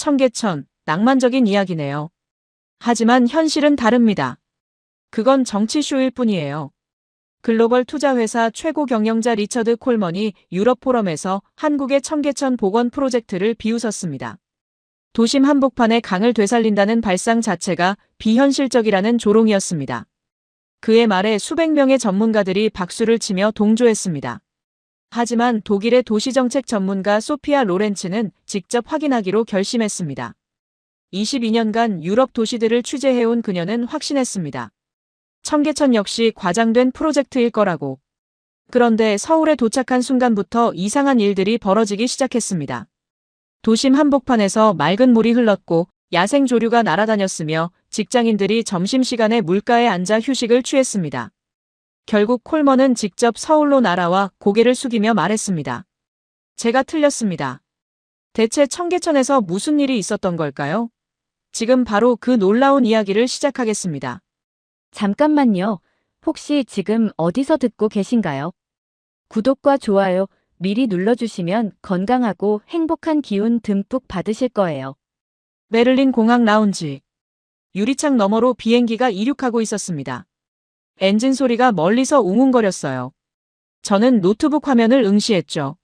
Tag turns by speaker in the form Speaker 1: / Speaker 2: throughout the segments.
Speaker 1: 청계천, 낭만적인 이야기네요. 하지만 현실은 다릅니다. 그건 정치쇼일 뿐이에요. 글로벌 투자회사 최고 경영자 리처드 콜먼이 유럽 포럼에서 한국의 청계천 복원 프로젝트를 비웃었습니다. 도심 한복판에 강을 되살린다는 발상 자체가 비현실적이라는 조롱이었습니다. 그의 말에 수백 명의 전문가들이 박수를 치며 동조했습니다. 하지만 독일의 도시정책 전문가 소피아 로렌츠는 직접 확인하기로 결심했습니다. 22년간 유럽 도시들을 취재해온 그녀는 확신했습니다. 청계천 역시 과장된 프로젝트일 거라고. 그런데 서울에 도착한 순간부터 이상한 일들이 벌어지기 시작했습니다. 도심 한복판에서 맑은 물이 흘렀고 야생 조류가 날아다녔으며 직장인들이 점심시간에 물가에 앉아 휴식을 취했습니다. 결국 콜먼은 직접 서울로 날아와 고개를 숙이며 말했습니다. 제가 틀렸습니다. 대체 청계천에서 무슨 일이 있었던 걸까요? 지금 바로 그 놀라운 이야기를 시작하겠습니다.
Speaker 2: 잠깐만요. 혹시 지금 어디서 듣고 계신가요? 구독과 좋아요 미리 눌러주시면 건강하고 행복한 기운 듬뿍 받으실 거예요.
Speaker 1: 베를린 공항 라운지. 유리창 너머로 비행기가 이륙하고 있었습니다. 엔진 소리가 멀리서 웅웅거렸어요. 저는 노트북 화면을 응시했죠.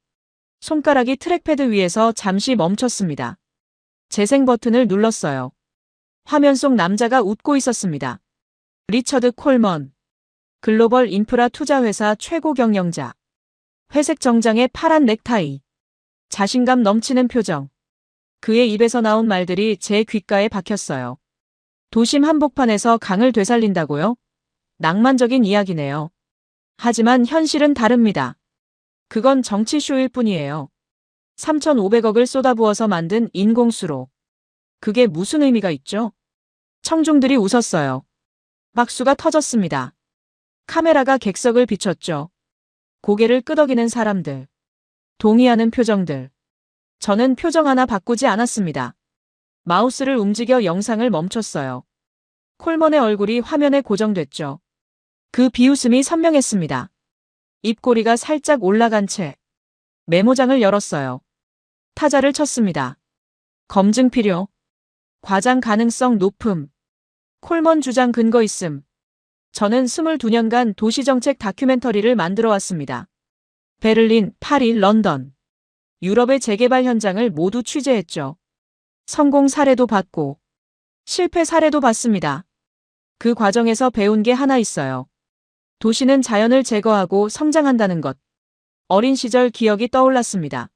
Speaker 1: 손가락이 트랙패드 위에서 잠시 멈췄습니다. 재생 버튼을 눌렀어요. 화면 속 남자가 웃고 있었습니다. 리처드 콜먼. 글로벌 인프라 투자회사 최고 경영자. 회색 정장에 파란 넥타이. 자신감 넘치는 표정. 그의 입에서 나온 말들이 제 귓가에 박혔어요. 도심 한복판에서 강을 되살린다고요? 낭만적인 이야기네요. 하지만 현실은 다릅니다. 그건 정치쇼일 뿐이에요. 3,500억을 쏟아부어서 만든 인공수로. 그게 무슨 의미가 있죠? 청중들이 웃었어요. 박수가 터졌습니다. 카메라가 객석을 비췄죠. 고개를 끄덕이는 사람들. 동의하는 표정들. 저는 표정 하나 바꾸지 않았습니다. 마우스를 움직여 영상을 멈췄어요. 콜먼의 얼굴이 화면에 고정됐죠. 그 비웃음이 선명했습니다. 입꼬리가 살짝 올라간 채 메모장을 열었어요. 타자를 쳤습니다. 검증 필요. 과장 가능성 높음. 콜먼 주장 근거 있음. 저는 22년간 도시정책 다큐멘터리를 만들어 왔습니다. 베를린, 파리, 런던. 유럽의 재개발 현장을 모두 취재했죠. 성공 사례도 봤고 실패 사례도 봤습니다. 그 과정에서 배운 게 하나 있어요. 도시는 자연을 제거하고 성장한다는 것. 어린 시절 기억이 떠올랐습니다.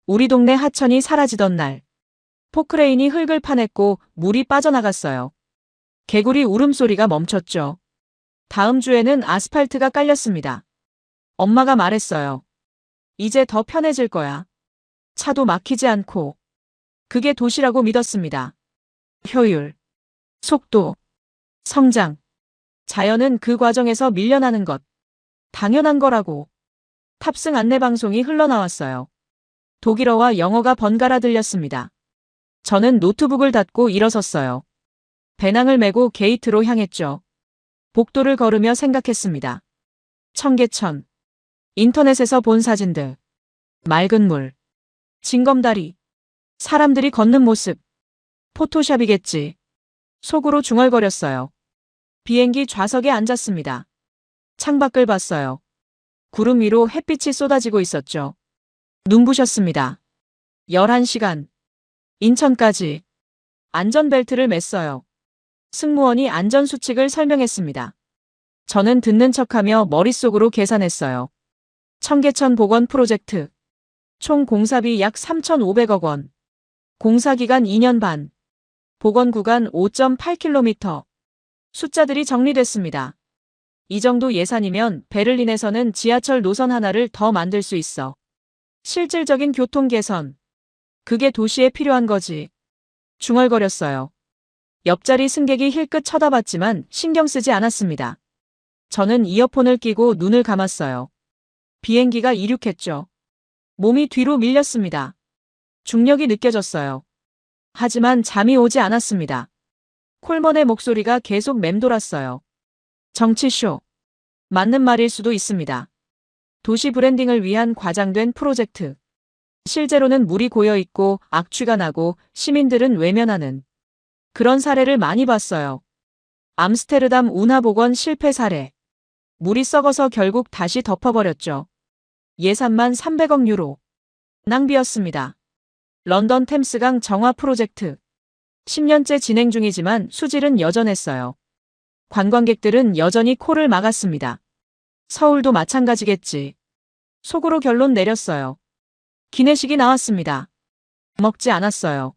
Speaker 1: 우리 동네 하천이 사라지던 날. 포크레인이 흙을 파냈고 물이 빠져나갔어요. 개구리 울음소리가 멈췄죠. 다음 주에는 아스팔트가 깔렸습니다. 엄마가 말했어요. 이제 더 편해질 거야. 차도 막히지 않고. 그게 도시라고 믿었습니다. 효율, 속도, 성장. 자연은 그 과정에서 밀려나는 것. 당연한 거라고. 탑승 안내방송이 흘러나왔어요. 독일어와 영어가 번갈아 들렸습니다. 저는 노트북을 닫고 일어섰어요. 배낭을 메고 게이트로 향했죠. 복도를 걸으며 생각했습니다. 청계천. 인터넷에서 본 사진들. 맑은 물. 징검다리. 사람들이 걷는 모습. 포토샵이겠지. 속으로 중얼거렸어요. 비행기 좌석에 앉았습니다. 창밖을 봤어요. 구름 위로 햇빛이 쏟아지고 있었죠. 눈부셨습니다. 11시간. 인천까지. 안전벨트를 맸어요. 승무원이 안전수칙을 설명했습니다. 저는 듣는 척하며 머릿속으로 계산했어요. 청계천 복원 프로젝트. 총 공사비 약 3,500억 원. 공사기간 2년 반. 복원 구간 5.8km. 숫자들이 정리됐습니다. 이 정도 예산이면 베를린에서는 지하철 노선 하나를 더 만들 수 있어. 실질적인 교통 개선. 그게 도시에 필요한 거지. 중얼거렸어요. 옆자리 승객이 힐끗 쳐다봤지만 신경 쓰지 않았습니다. 저는 이어폰을 끼고 눈을 감았어요. 비행기가 이륙했죠. 몸이 뒤로 밀렸습니다. 중력이 느껴졌어요. 하지만 잠이 오지 않았습니다. 콜먼의 목소리가 계속 맴돌았어요. 정치쇼. 맞는 말일 수도 있습니다. 도시 브랜딩을 위한 과장된 프로젝트. 실제로는 물이 고여 있고 악취가 나고 시민들은 외면하는 그런 사례를 많이 봤어요. 암스테르담 운하복원 실패 사례. 물이 썩어서 결국 다시 덮어버렸죠. 예산만 300억 유로. 낭비였습니다. 런던 템스강 정화 프로젝트. 10년째 진행 중이지만 수질은 여전했어요. 관광객들은 여전히 코를 막았습니다. 서울도 마찬가지겠지. 속으로 결론 내렸어요. 기내식이 나왔습니다. 먹지 않았어요.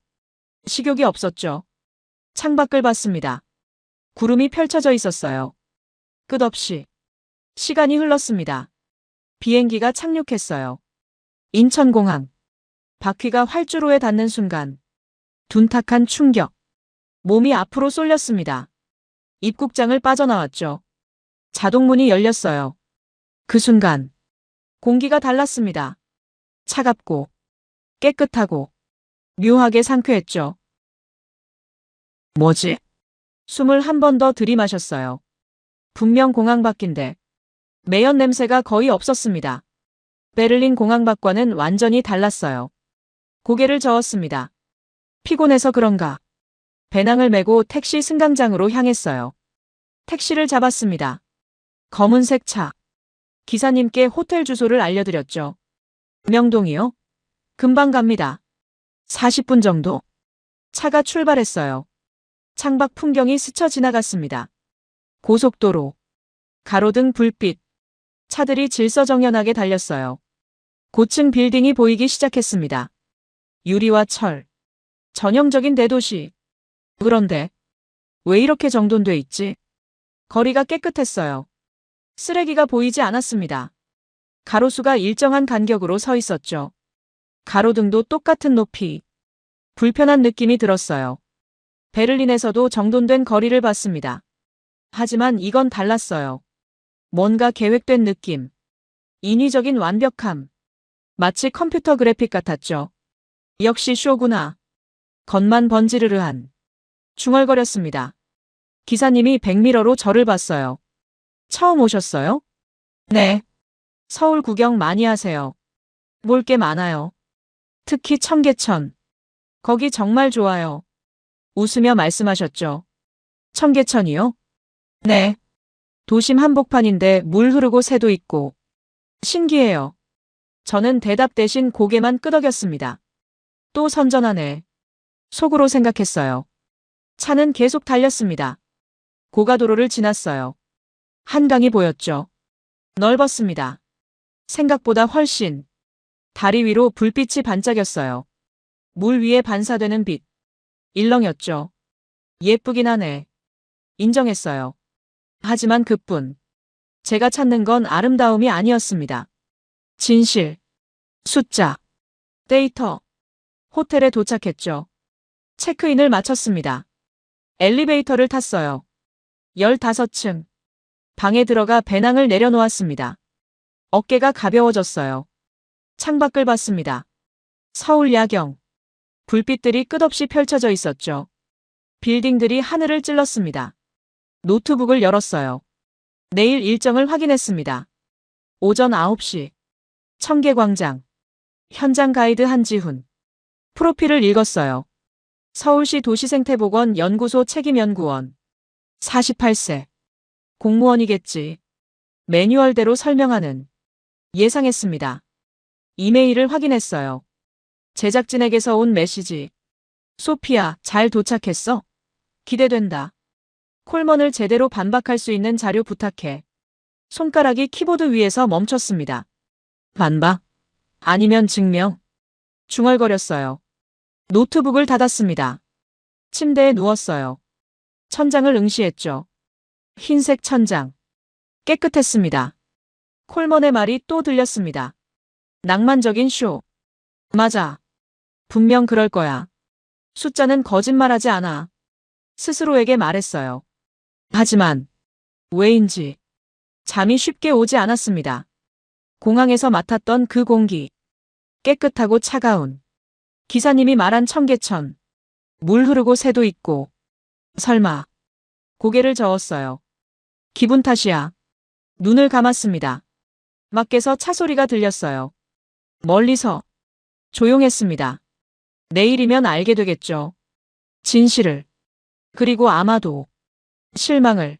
Speaker 1: 식욕이 없었죠. 창밖을 봤습니다. 구름이 펼쳐져 있었어요. 끝없이. 시간이 흘렀습니다. 비행기가 착륙했어요. 인천공항. 바퀴가 활주로에 닿는 순간. 둔탁한 충격. 몸이 앞으로 쏠렸습니다. 입국장을 빠져나왔죠. 자동문이 열렸어요. 그 순간. 공기가 달랐습니다. 차갑고 깨끗하고 묘하게 상쾌했죠. 뭐지? 숨을 한 번 더 들이마셨어요. 분명 공항 밖인데 매연 냄새가 거의 없었습니다. 베를린 공항 밖과는 완전히 달랐어요. 고개를 저었습니다. 피곤해서 그런가. 배낭을 메고 택시 승강장으로 향했어요. 택시를 잡았습니다. 검은색 차. 기사님께 호텔 주소를 알려드렸죠. 명동이요? 금방 갑니다. 40분 정도. 차가 출발했어요. 창밖 풍경이 스쳐 지나갔습니다. 고속도로. 가로등 불빛. 차들이 질서정연하게 달렸어요. 고층 빌딩이 보이기 시작했습니다. 유리와 철. 전형적인 대도시. 그런데 왜 이렇게 정돈돼 있지? 거리가 깨끗했어요. 쓰레기가 보이지 않았습니다. 가로수가 일정한 간격으로 서 있었죠. 가로등도 똑같은 높이. 불편한 느낌이 들었어요. 베를린에서도 정돈된 거리를 봤습니다. 하지만 이건 달랐어요. 뭔가 계획된 느낌. 인위적인 완벽함. 마치 컴퓨터 그래픽 같았죠. 역시 쇼구나. 겉만 번지르르한. 중얼거렸습니다. 기사님이 백미러로 저를 봤어요. 처음 오셨어요? 네. 서울 구경 많이 하세요. 볼 게 많아요. 특히 청계천. 거기 정말 좋아요. 웃으며 말씀하셨죠. 청계천이요? 네. 도심 한복판인데 물 흐르고 새도 있고. 신기해요. 저는 대답 대신 고개만 끄덕였습니다. 또 선전하네. 속으로 생각했어요. 차는 계속 달렸습니다. 고가도로를 지났어요. 한강이 보였죠. 넓었습니다. 생각보다 훨씬. 다리 위로 불빛이 반짝였어요. 물 위에 반사되는 빛. 일렁였죠. 예쁘긴 하네. 인정했어요. 하지만 그뿐. 제가 찾는 건 아름다움이 아니었습니다. 진실. 숫자. 데이터. 호텔에 도착했죠. 체크인을 마쳤습니다. 엘리베이터를 탔어요. 15층. 방에 들어가 배낭을 내려놓았습니다. 어깨가 가벼워졌어요. 창밖을 봤습니다. 서울 야경. 불빛들이 끝없이 펼쳐져 있었죠. 빌딩들이 하늘을 찔렀습니다. 노트북을 열었어요. 내일 일정을 확인했습니다. 오전 9시. 청계광장. 현장 가이드 한지훈. 프로필을 읽었어요. 서울시 도시생태보건 연구소 책임연구원. 48세. 공무원이겠지. 매뉴얼대로 설명하는. 예상했습니다. 이메일을 확인했어요. 제작진에게서 온 메시지. 소피아, 잘 도착했어? 기대된다. 콜먼을 제대로 반박할 수 있는 자료 부탁해. 손가락이 키보드 위에서 멈췄습니다. 반박? 아니면 증명? 중얼거렸어요. 노트북을 닫았습니다. 침대에 누웠어요. 천장을 응시했죠. 흰색 천장. 깨끗했습니다. 콜먼의 말이 또 들렸습니다. 낭만적인 쇼. 맞아. 분명 그럴 거야. 숫자는 거짓말하지 않아. 스스로에게 말했어요. 하지만 왜인지 잠이 쉽게 오지 않았습니다. 공항에서 맡았던 그 공기. 깨끗하고 차가운. 기사님이 말한 청계천. 물 흐르고 새도 있고. 설마. 고개를 저었어요. 기분 탓이야. 눈을 감았습니다. 밖에서 차 소리가 들렸어요. 멀리서. 조용했습니다. 내일이면 알게 되겠죠. 진실을. 그리고 아마도 실망을.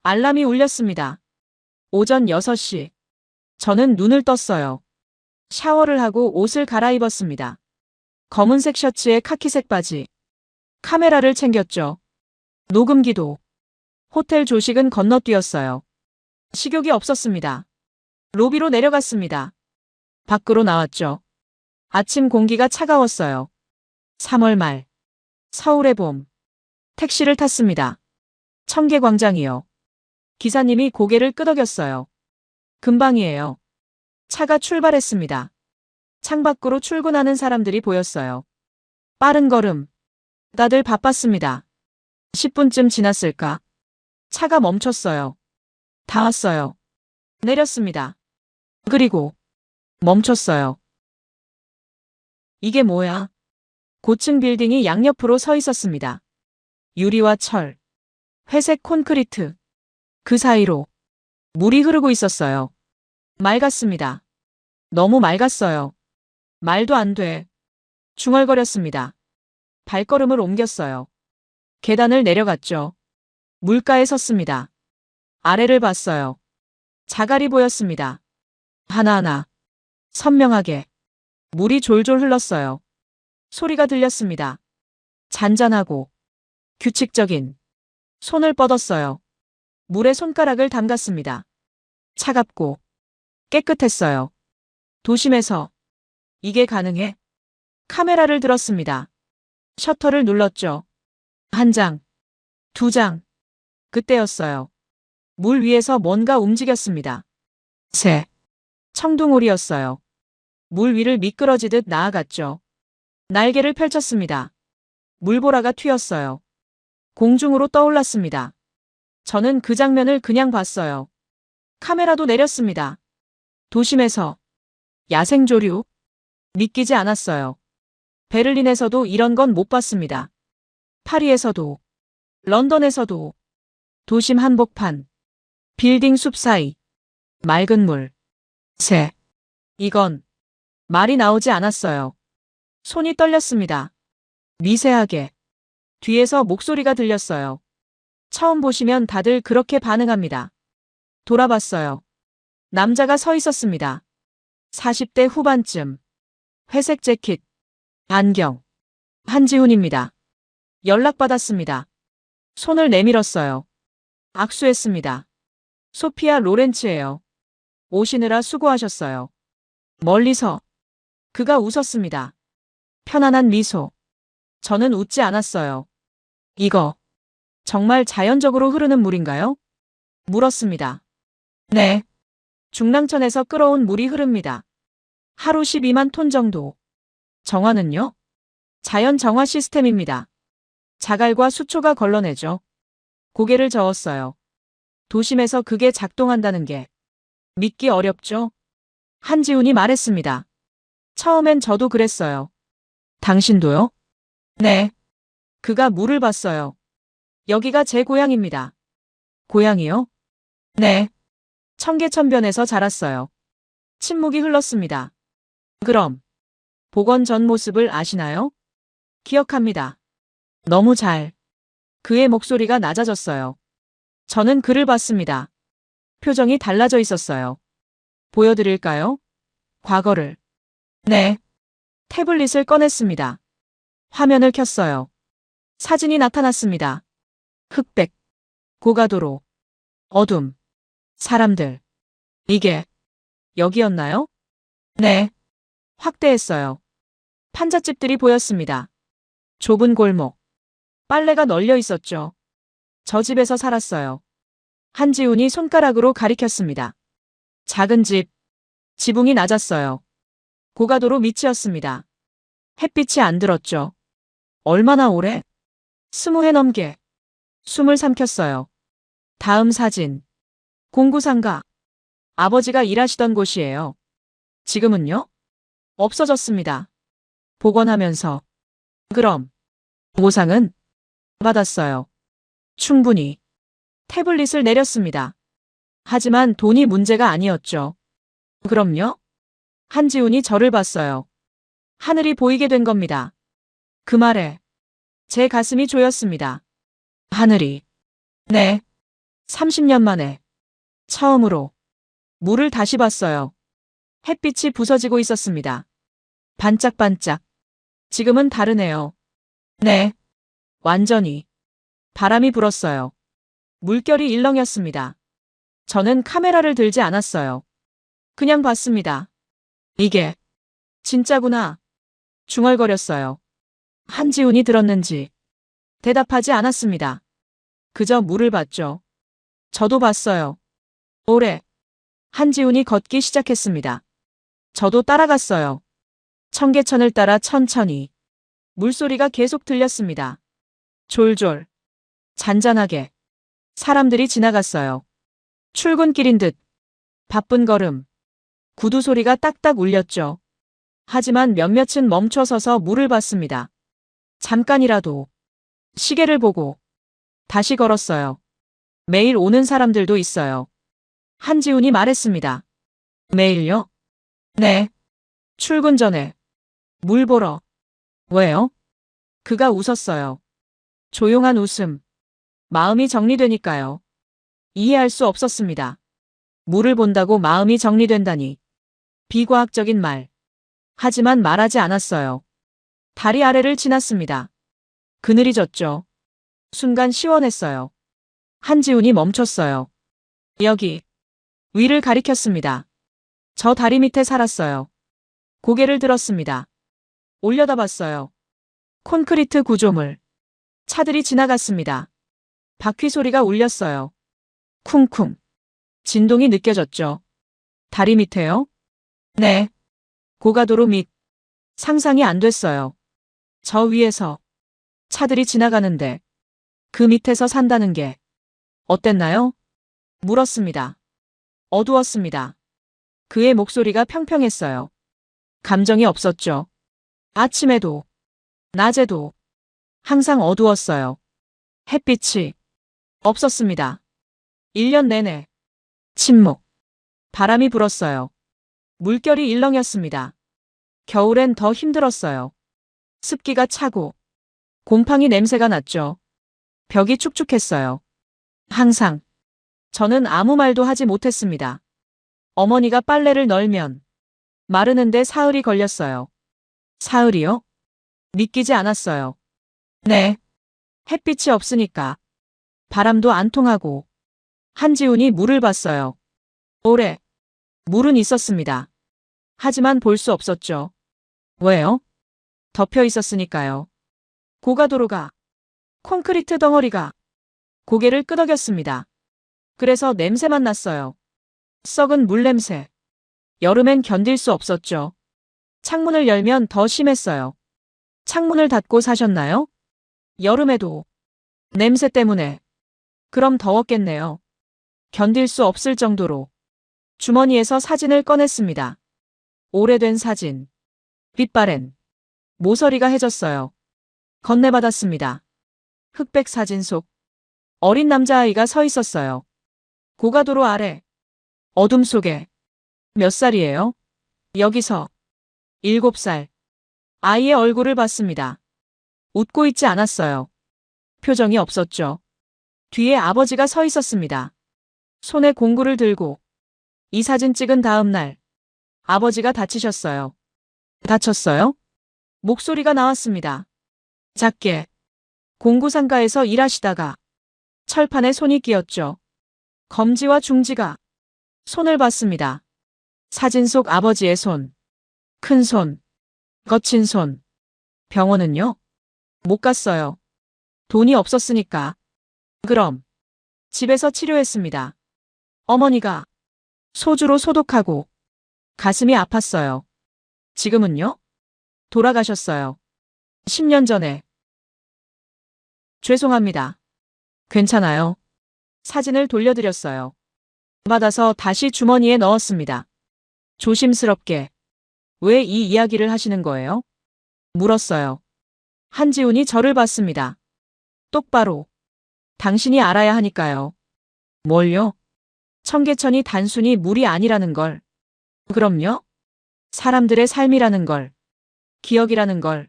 Speaker 1: 알람이 울렸습니다. 오전 6시. 저는 눈을 떴어요. 샤워를 하고 옷을 갈아입었습니다. 검은색 셔츠에 카키색 바지. 카메라를 챙겼죠. 녹음기도. 호텔 조식은 건너뛰었어요. 식욕이 없었습니다. 로비로 내려갔습니다. 밖으로 나왔죠. 아침 공기가 차가웠어요. 3월 말. 서울의 봄. 택시를 탔습니다. 청계광장이요. 기사님이 고개를 끄덕였어요. 금방이에요. 차가 출발했습니다. 창밖으로 출근하는 사람들이 보였어요. 빠른 걸음. 다들 바빴습니다. 10분쯤 지났을까? 차가 멈췄어요. 다 왔어요. 내렸습니다. 그리고 멈췄어요. 이게 뭐야? 고층 빌딩이 양옆으로 서 있었습니다. 유리와 철, 회색 콘크리트. 그 사이로 물이 흐르고 있었어요. 맑았습니다. 너무 맑았어요. 말도 안 돼. 중얼거렸습니다. 발걸음을 옮겼어요. 계단을 내려갔죠. 물가에 섰습니다. 아래를 봤어요. 자갈이 보였습니다. 하나하나. 선명하게. 물이 졸졸 흘렀어요. 소리가 들렸습니다. 잔잔하고 규칙적인. 손을 뻗었어요. 물에 손가락을 담갔습니다. 차갑고 깨끗했어요. 도심에서 이게 가능해? 카메라를 들었습니다. 셔터를 눌렀죠. 1장, 2장. 그때였어요. 물 위에서 뭔가 움직였습니다. 새. 청둥오리였어요. 물 위를 미끄러지듯 나아갔죠. 날개를 펼쳤습니다. 물보라가 튀었어요. 공중으로 떠올랐습니다. 저는 그 장면을 그냥 봤어요. 카메라도 내렸습니다. 도심에서 야생조류? 믿기지 않았어요. 베를린에서도 이런 건 못 봤습니다. 파리에서도, 런던에서도, 도심 한복판, 빌딩 숲 사이, 맑은 물, 새. 이건 말이 나오지 않았어요. 손이 떨렸습니다. 미세하게. 뒤에서 목소리가 들렸어요. 처음 보시면 다들 그렇게 반응합니다. 돌아봤어요. 남자가 서 있었습니다. 40대 후반쯤. 회색 재킷, 안경. 한지훈입니다. 연락받았습니다. 손을 내밀었어요. 악수했습니다. 소피아 로렌츠예요. 오시느라 수고하셨어요. 멀리서 그가 웃었습니다. 편안한 미소. 저는 웃지 않았어요. 이거 정말 자연적으로 흐르는 물인가요? 물었습니다. 네. 중랑천에서 끌어온 물이 흐릅니다. 하루 12만 톤 정도. 정화는요? 자연 정화 시스템입니다. 자갈과 수초가 걸러내죠. 고개를 저었어요. 도심에서 그게 작동한다는 게 믿기 어렵죠? 한지훈이 말했습니다. 처음엔 저도 그랬어요. 당신도요? 네. 그가 물을 봤어요. 여기가 제 고향입니다. 고향이요? 네. 청계천변에서 자랐어요. 침묵이 흘렀습니다. 그럼 복원 전 모습을 아시나요? 기억합니다. 너무 잘. 그의 목소리가 낮아졌어요. 저는 그를 봤습니다. 표정이 달라져 있었어요. 보여드릴까요? 과거를. 네. 태블릿을 꺼냈습니다. 화면을 켰어요. 사진이 나타났습니다. 흑백. 고가도로. 어둠. 사람들. 이게 여기였나요? 네. 확대했어요. 판잣집들이 보였습니다. 좁은 골목. 빨래가 널려 있었죠. 저 집에서 살았어요. 한지훈이 손가락으로 가리켰습니다. 작은 집. 지붕이 낮았어요. 고가도로 밑이었습니다. 햇빛이 안 들었죠. 얼마나 오래? 20해 넘게. 숨을 삼켰어요. 다음 사진. 공구상가. 아버지가 일하시던 곳이에요. 지금은요? 없어졌습니다. 복원하면서. 그럼 보상은? 받았어요. 충분히. 태블릿을 내렸습니다. 하지만 돈이 문제가 아니었죠. 그럼요? 한지훈이 저를 봤어요. 하늘이 보이게 된 겁니다. 그 말에 제 가슴이 조였습니다. 하늘이. 네. 30년 만에 처음으로 물을 다시 봤어요. 햇빛이 부서지고 있었습니다. 반짝반짝. 지금은 다르네요. 네. 완전히. 바람이 불었어요. 물결이 일렁였습니다. 저는 카메라를 들지 않았어요. 그냥 봤습니다. 이게 진짜구나. 중얼거렸어요. 한지훈이 들었는지 대답하지 않았습니다. 그저 물을 봤죠. 저도 봤어요. 오래. 한지훈이 걷기 시작했습니다. 저도 따라갔어요. 청계천을 따라 천천히. 물소리가 계속 들렸습니다. 졸졸. 잔잔하게. 사람들이 지나갔어요. 출근길인 듯. 바쁜 걸음. 구두 소리가 딱딱 울렸죠. 하지만 몇몇은 멈춰서서 물을 봤습니다. 잠깐이라도. 시계를 보고 다시 걸었어요. 매일 오는 사람들도 있어요. 한지훈이 말했습니다. 매일요? 네. 출근 전에. 물 보러. 왜요? 그가 웃었어요. 조용한 웃음. 마음이 정리되니까요. 이해할 수 없었습니다. 물을 본다고 마음이 정리된다니. 비과학적인 말. 하지만 말하지 않았어요. 다리 아래를 지났습니다. 그늘이 졌죠. 순간 시원했어요. 한지훈이 멈췄어요. 여기. 위를 가리켰습니다. 저 다리 밑에 살았어요. 고개를 들었습니다. 올려다봤어요. 콘크리트 구조물. 차들이 지나갔습니다. 바퀴 소리가 울렸어요. 쿵쿵. 진동이 느껴졌죠. 다리 밑에요? 네. 고가도로 밑. 상상이 안 됐어요. 저 위에서 차들이 지나가는데 그 밑에서 산다는 게 어땠나요? 물었습니다. 어두웠습니다. 그의 목소리가 평평했어요. 감정이 없었죠. 아침에도, 낮에도 항상 어두웠어요. 햇빛이 없었습니다. 1년 내내 침묵. 바람이 불었어요. 물결이 일렁였습니다. 겨울엔 더 힘들었어요. 습기가 차고 곰팡이 냄새가 났죠. 벽이 축축했어요. 항상 저는 아무 말도 하지 못했습니다. 어머니가 빨래를 널면 마르는데 사흘이 걸렸어요. 사흘이요? 믿기지 않았어요. 네. 햇빛이 없으니까. 바람도 안 통하고. 한지훈이 물을 봤어요. 오래. 물은 있었습니다. 하지만 볼 수 없었죠. 왜요? 덮여 있었으니까요. 고가도로가. 콘크리트 덩어리가. 고개를 끄덕였습니다. 그래서 냄새만 났어요. 썩은 물 냄새. 여름엔 견딜 수 없었죠. 창문을 열면 더 심했어요. 창문을 닫고 사셨나요? 여름에도. 냄새 때문에. 그럼 더웠겠네요. 견딜 수 없을 정도로. 주머니에서 사진을 꺼냈습니다. 오래된 사진. 빛바랜. 모서리가 해졌어요. 건네받았습니다. 흑백 사진 속 어린 남자아이가 서 있었어요. 고가도로 아래. 어둠 속에. 몇 살이에요? 여기서. 7살. 아이의 얼굴을 봤습니다. 웃고 있지 않았어요. 표정이 없었죠. 뒤에 아버지가 서 있었습니다. 손에 공구를 들고. 이 사진 찍은 다음 날. 아버지가 다치셨어요. 다쳤어요? 목소리가 나왔습니다. 작게. 공구상가에서 일하시다가 철판에 손이 끼었죠. 검지와 중지가. 손을 봤습니다. 사진 속 아버지의 손. 큰 손. 거친 손. 병원은요? 못 갔어요. 돈이 없었으니까. 그럼 집에서 치료했습니다. 어머니가 소주로 소독하고 가슴이 아팠어요. 지금은요? 돌아가셨어요. 10년 전에. 죄송합니다. 괜찮아요. 사진을 돌려드렸어요. 받아서 다시 주머니에 넣었습니다. 조심스럽게. 왜 이 이야기를 하시는 거예요? 물었어요. 한지훈이 저를 봤습니다. 똑바로. 당신이 알아야 하니까요. 뭘요? 청계천이 단순히 물이 아니라는 걸. 그럼요. 사람들의 삶이라는 걸. 기억이라는 걸.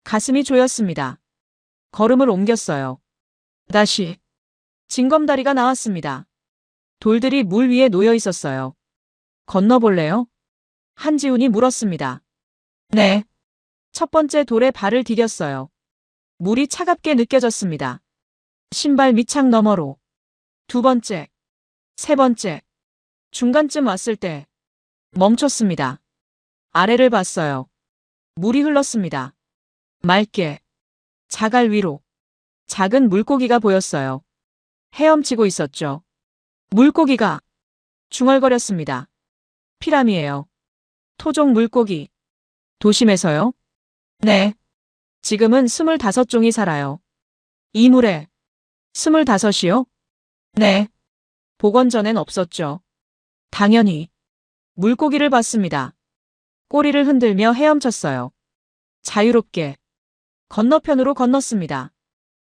Speaker 1: 가슴이 조였습니다. 걸음을 옮겼어요. 다시 징검다리가 나왔습니다. 돌들이 물 위에 놓여 있었어요. 건너볼래요? 한지훈이 물었습니다. 네. 첫 번째 돌에 발을 디뎠어요. 물이 차갑게 느껴졌습니다. 신발 밑창 너머로. 두 번째, 세 번째. 중간쯤 왔을 때 멈췄습니다. 아래를 봤어요. 물이 흘렀습니다. 맑게. 자갈 위로. 작은 물고기가 보였어요. 헤엄치고 있었죠. 물고기가 중얼거렸습니다. 피라미예요. 토종 물고기. 도심에서요? 네. 지금은 25종이 살아요. 이 물에 25이요? 네. 복원 전엔 없었죠. 당연히 물고기를 봤습니다. 꼬리를 흔들며 헤엄쳤어요. 자유롭게 건너편으로 건넜습니다.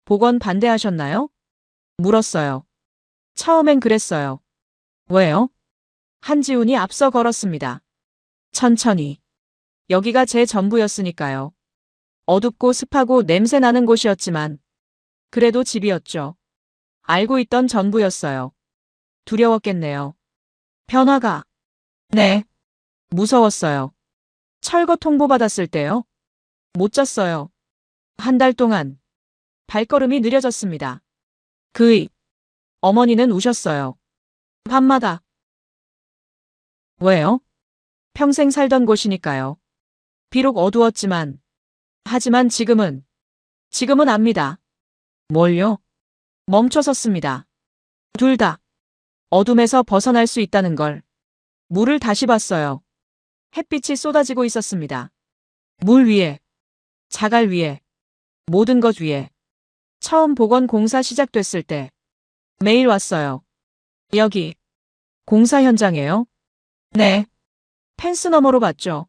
Speaker 1: 복원 반대하셨나요? 물었어요. 처음엔 그랬어요. 왜요? 한지훈이 앞서 걸었습니다. 천천히. 여기가 제 전부였으니까요. 어둡고 습하고 냄새 나는 곳이었지만 그래도 집이었죠. 알고 있던 전부였어요. 두려웠겠네요. 변화가. 네. 무서웠어요. 철거 통보받았을 때요. 못 잤어요. 한 달 동안. 발걸음이 느려졌습니다. 어머니는 우셨어요. 밤마다. 왜요? 평생 살던 곳이니까요. 비록 어두웠지만. 하지만 지금은 압니다. 뭘요? 멈춰 섰습니다. 둘 다. 어둠에서 벗어날 수 있다는 걸. 물을 다시 봤어요. 햇빛이 쏟아지고 있었습니다. 물 위에, 자갈 위에, 모든 것 위에. 처음 복원 공사 시작됐을 때 매일 왔어요. 여기 공사 현장이에요? 네. 펜스 너머로 봤죠.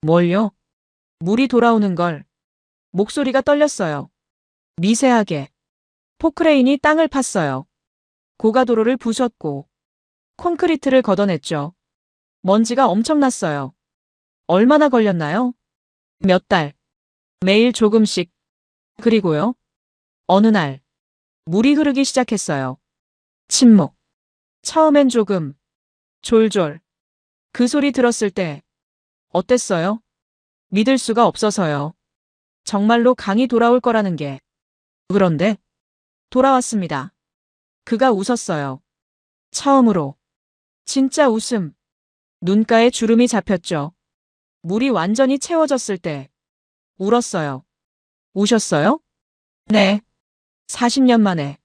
Speaker 1: 뭘요? 물이 돌아오는 걸. 목소리가 떨렸어요. 미세하게. 포크레인이 땅을 팠어요. 고가도로를 부셨고 콘크리트를 걷어냈죠. 먼지가 엄청났어요. 얼마나 걸렸나요? 몇 달. 매일 조금씩. 그리고요. 어느 날 물이 흐르기 시작했어요. 침묵. 처음엔 조금. 졸졸. 그 소리 들었을 때 어땠어요? 믿을 수가 없어서요. 정말로 강이 돌아올 거라는 게. 그런데 돌아왔습니다. 그가 웃었어요. 처음으로. 진짜 웃음. 눈가에 주름이 잡혔죠. 물이 완전히 채워졌을 때 울었어요. 우셨어요? 네. 40년 만에.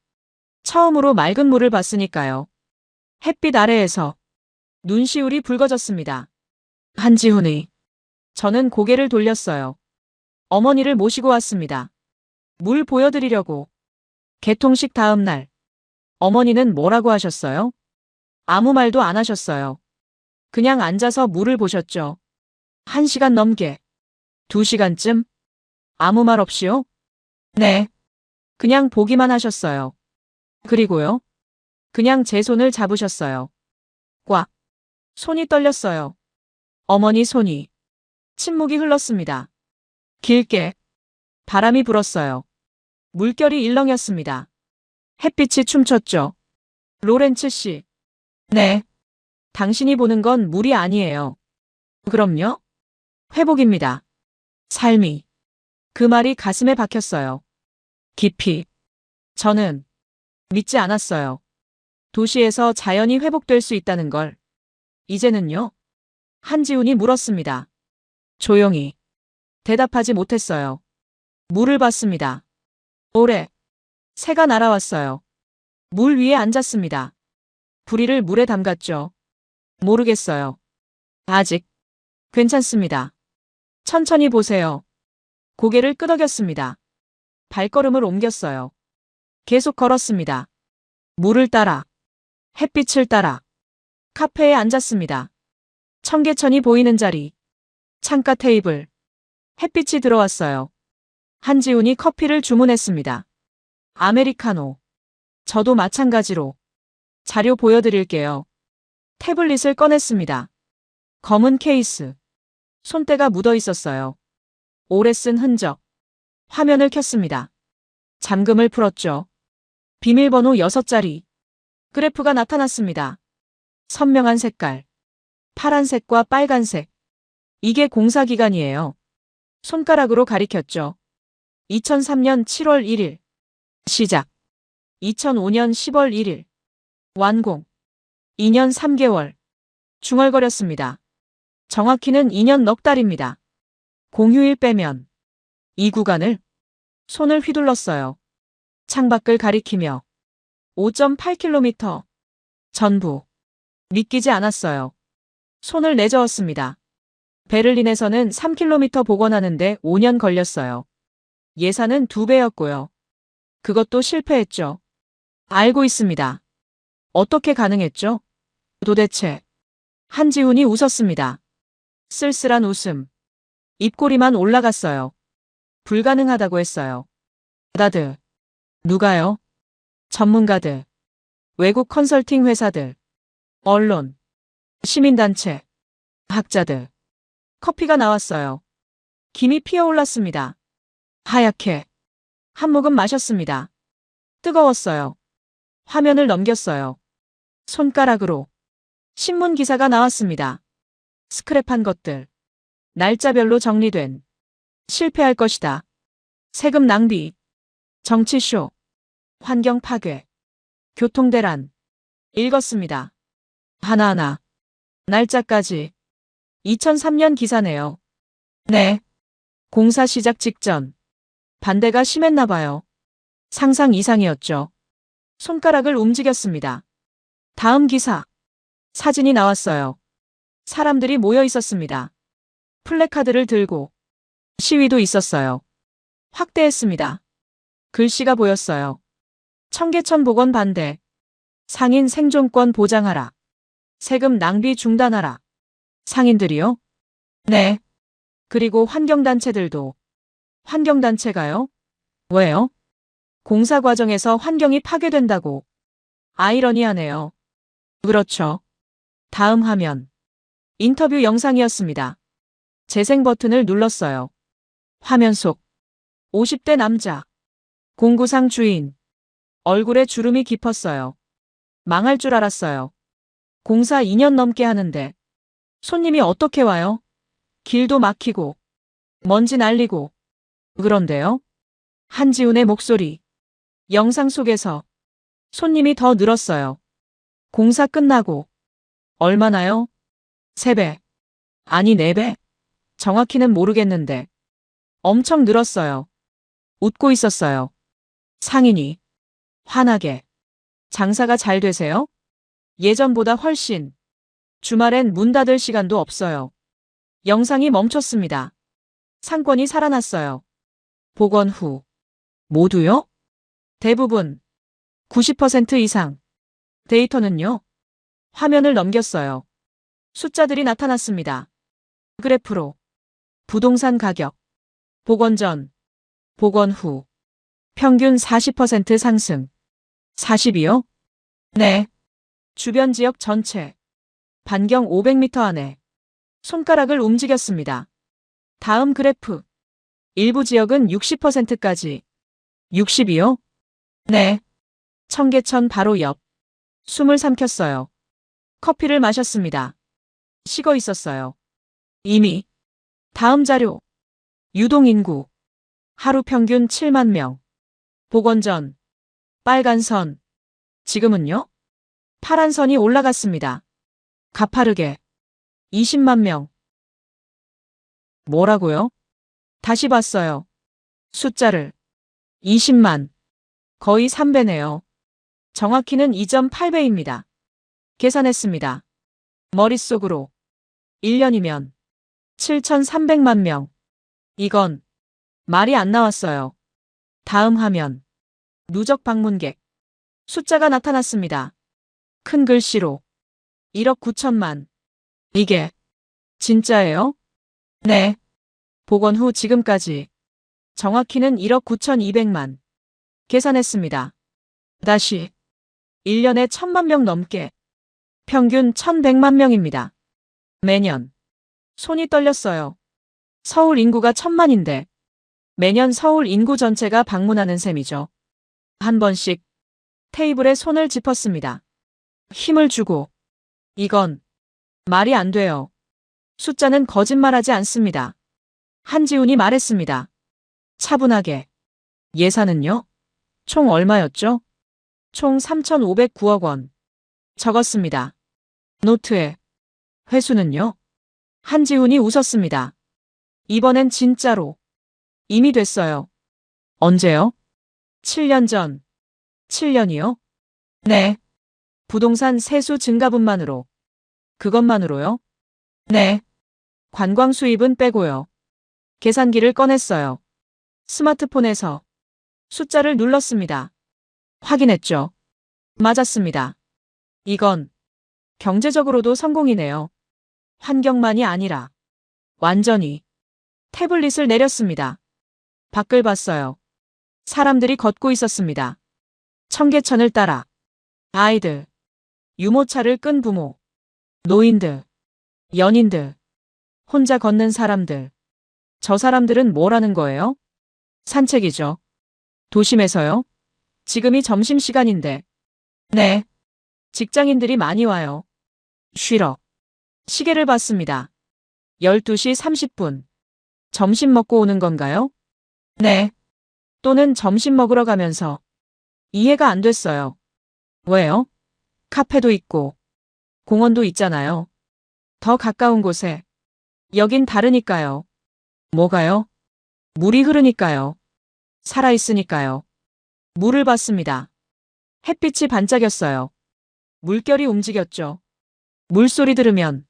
Speaker 1: 처음으로 맑은 물을 봤으니까요. 햇빛 아래에서 눈시울이 붉어졌습니다. 한지훈이. 저는 고개를 돌렸어요. 어머니를 모시고 왔습니다. 물 보여드리려고. 개통식 다음 날. 어머니는 뭐라고 하셨어요? 아무 말도 안 하셨어요. 그냥 앉아서 물을 보셨죠. 1시간 넘게. 2시간쯤? 아무 말 없이요? 네. 그냥 보기만 하셨어요. 그리고요? 그냥 제 손을 잡으셨어요. 꽉. 손이 떨렸어요. 어머니 손이. 침묵이 흘렀습니다. 길게. 바람이 불었어요. 물결이 일렁였습니다. 햇빛이 춤췄죠. 로렌츠 씨. 네. 당신이 보는 건 물이 아니에요. 그럼요? 회복입니다. 삶이. 그 말이 가슴에 박혔어요. 깊이. 저는 믿지 않았어요. 도시에서 자연이 회복될 수 있다는 걸. 이제는요? 한지훈이 물었습니다. 조용히. 대답하지 못했어요. 물을 봤습니다. 오래. 새가 날아왔어요. 물 위에 앉았습니다. 부리를 물에 담갔죠. 모르겠어요. 아직. 괜찮습니다. 천천히 보세요. 고개를 끄덕였습니다. 발걸음을 옮겼어요. 계속 걸었습니다. 물을 따라. 햇빛을 따라. 카페에 앉았습니다. 청계천이 보이는 자리. 창가 테이블. 햇빛이 들어왔어요. 한지훈이 커피를 주문했습니다. 아메리카노. 저도 마찬가지로. 자료 보여드릴게요. 태블릿을 꺼냈습니다. 검은 케이스. 손때가 묻어 있었어요. 오래 쓴 흔적. 화면을 켰습니다. 잠금을 풀었죠. 비밀번호 6자리. 그래프가 나타났습니다. 선명한 색깔. 파란색과 빨간색. 이게 공사 기간이에요. 손가락으로 가리켰죠. 2003년 7월 1일. 시작. 2005년 10월 1일. 완공. 2년 3개월. 중얼거렸습니다. 정확히는 2년 넉 달입니다. 공휴일 빼면 이 구간을 손을 휘둘렀어요. 창밖을 가리키며 5.8km. 전부. 믿기지 않았어요. 손을 내저었습니다. 베를린에서는 3km 복원하는데 5년 걸렸어요. 예산은 2배였고요. 그것도 실패했죠. 알고 있습니다. 어떻게 가능했죠? 도대체. 한지훈이 웃었습니다. 쓸쓸한 웃음. 입꼬리만 올라갔어요. 불가능하다고 했어요. 다들. 누가요? 전문가들. 외국 컨설팅 회사들. 언론. 시민단체. 학자들. 커피가 나왔어요. 김이 피어올랐습니다. 하얗게. 한 모금 마셨습니다. 뜨거웠어요. 화면을 넘겼어요. 손가락으로. 신문 기사가 나왔습니다. 스크랩한 것들. 날짜별로 정리된. 실패할 것이다. 세금 낭비. 정치쇼. 환경 파괴. 교통대란. 읽었습니다. 하나하나. 날짜까지. 2003년 기사네요. 네. 공사 시작 직전. 반대가 심했나 봐요. 상상 이상이었죠. 손가락을 움직였습니다. 다음 기사. 사진이 나왔어요. 사람들이 모여 있었습니다. 플래카드를 들고. 시위도 있었어요. 확대했습니다. 글씨가 보였어요. 청계천 복원 반대. 상인 생존권 보장하라. 세금 낭비 중단하라. 상인들이요? 네. 그리고 환경단체들도. 환경단체가요? 왜요? 공사 과정에서 환경이 파괴된다고. 아이러니하네요. 그렇죠. 다음 화면. 인터뷰 영상이었습니다. 재생 버튼을 눌렀어요. 화면 속. 50대 남자. 공구상 주인. 얼굴에 주름이 깊었어요. 망할 줄 알았어요. 공사 2년 넘게 하는데 손님이 어떻게 와요? 길도 막히고 먼지 날리고. 그런데요? 한지훈의 목소리. 영상 속에서 손님이 더 늘었어요. 공사 끝나고. 얼마나요? 3배. 아니 4배? 정확히는 모르겠는데. 엄청 늘었어요. 웃고 있었어요. 상인이. 환하게. 장사가 잘 되세요? 예전보다 훨씬. 주말엔 문 닫을 시간도 없어요. 영상이 멈췄습니다. 상권이 살아났어요. 복원 후. 모두요? 대부분. 90% 이상. 데이터는요? 화면을 넘겼어요. 숫자들이 나타났습니다. 그래프로. 부동산 가격. 복원 전. 복원 후. 평균 40% 상승. 40이요? 네. 주변 지역 전체. 반경 500m 안에. 손가락을 움직였습니다. 다음 그래프. 일부 지역은 60%까지. 60이요? 네. 청계천 바로 옆. 숨을 삼켰어요. 커피를 마셨습니다. 식어 있었어요. 이미. 다음 자료. 유동인구. 하루 평균 7만 명. 복원 전. 빨간 선. 지금은요? 파란 선이 올라갔습니다. 가파르게. 20만 명. 뭐라고요? 다시 봤어요. 숫자를. 20만. 거의 3배네요. 정확히는 2.8배입니다. 계산했습니다. 머릿속으로. 1년이면 7,300만 명. 이건 말이 안 나왔어요. 다음 화면. 누적 방문객. 숫자가 나타났습니다. 큰 글씨로. 1억 9천만. 이게 진짜예요? 네. 복원 후 지금까지. 정확히는 1억 9,200만. 계산했습니다. 다시. 1년에 1,000만 명 넘게. 평균 1,100만 명입니다. 매년. 손이 떨렸어요. 서울 인구가 1,000만인데 매년 서울 인구 전체가 방문하는 셈이죠. 한 번씩 테이블에 손을 짚었습니다. 힘을 주고. 이건 말이 안 돼요. 숫자는 거짓말하지 않습니다. 한지훈이 말했습니다. 차분하게. 예산은요? 총 얼마였죠? 총 3,509억 원. 적었습니다. 노트에. 회수는요? 한지훈이 웃었습니다. 이번엔 진짜로. 이미 됐어요. 언제요? 7년 전. 7년이요? 네. 부동산 세수 증가분만으로. 그것만으로요? 네. 관광 수입은 빼고요. 계산기를 꺼냈어요. 스마트폰에서 숫자를 눌렀습니다. 확인했죠. 맞았습니다. 이건 경제적으로도 성공이네요. 환경만이 아니라 완전히. 태블릿을 내렸습니다. 밖을 봤어요. 사람들이 걷고 있었습니다. 청계천을 따라. 아이들, 유모차를 끈 부모, 노인들, 연인들, 혼자 걷는 사람들. 저 사람들은 뭘 하는 거예요? 산책이죠. 도심에서요? 지금이 점심시간인데. 네. 직장인들이 많이 와요. 쉬러. 시계를 봤습니다. 12시 30분. 점심 먹고 오는 건가요? 네. 또는 점심 먹으러 가면서. 이해가 안 됐어요. 왜요? 카페도 있고, 공원도 있잖아요. 더 가까운 곳에. 여긴 다르니까요. 뭐가요? 물이 흐르니까요. 살아있으니까요. 물을 봤습니다. 햇빛이 반짝였어요. 물결이 움직였죠. 물소리 들으면